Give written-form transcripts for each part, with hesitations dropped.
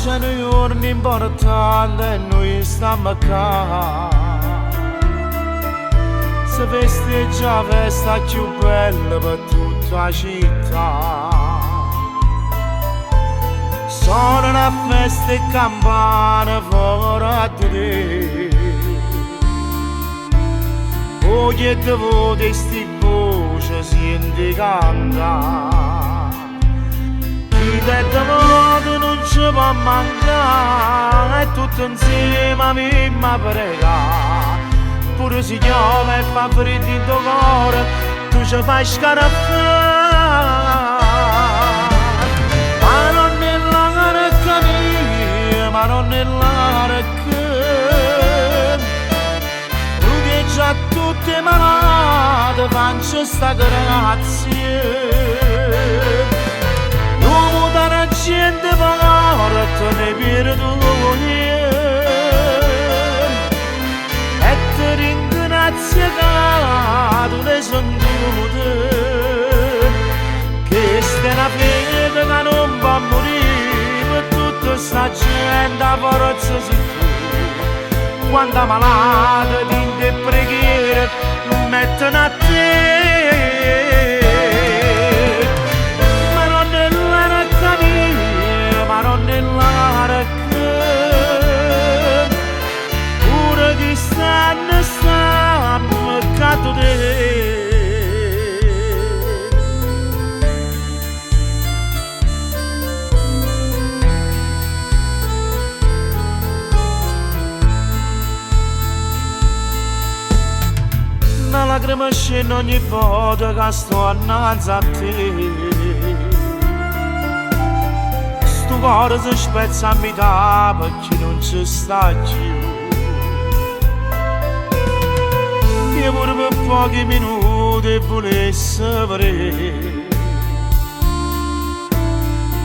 Passano giorni importanti e noi stiamo qua. Se festeggia la festa più bella per tutta la città. Sono una festa e campane fuori a te. Voglio te voti sti voce senti cantare. Chi te voti non ci può mancare. E tutto insieme a me mi pregare. Pure se piove e fa freddo in tuo cuore, tu ci fai scarafare. Ma non è la mia, ma non è la che già tutte malate faccio sta grazia. L'uomo dalla gente porta ne perdono. Ringrazia che tu le sentute, che sta una fede che non va morire per tutta sta gente a forza sei tu. Quando malata ti e preghiere mettono a te. Ma non è la mia, ma non è la pure chi stanno peccato te. Una lacrima scende ogni volta che sto annanzi a te. Sto cuore si spezza a metà perché non ci sta più. Io pure per pochi minuti volessi vedere,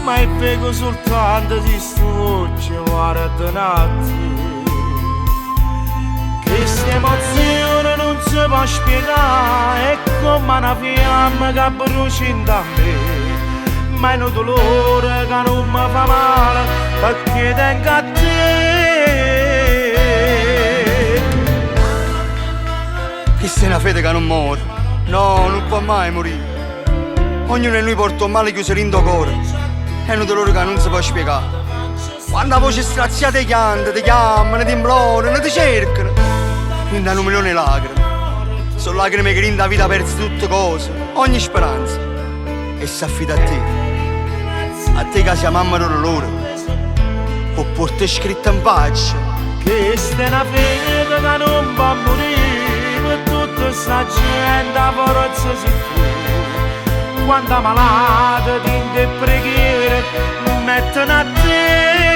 ma è vedo soltanto di stuccio guardati. Questa emozione non si può spiegare, è come una fiamma che brucia in me, ma è un dolore che non mi fa male perché tengo a te. Questa è una fede che non muore, no, non può mai morire. Ognuno di noi porta un male chiuso in tuo cuore, è un dolore che non si può spiegare. Quando la voce straziata ti canta, ti chiamano, ti implorano, ti cercano, quindi hanno un milione di lacrime. Sono lacrime che rendono la vita persa tutte cose, ogni speranza, e si affida a te. A te che sei mamma loro, può portare scritto in faccia. Questa è una fede che non va a morire. Tutta sta gente a forza sei tu. Quando malata ti e preghiere mettono a te.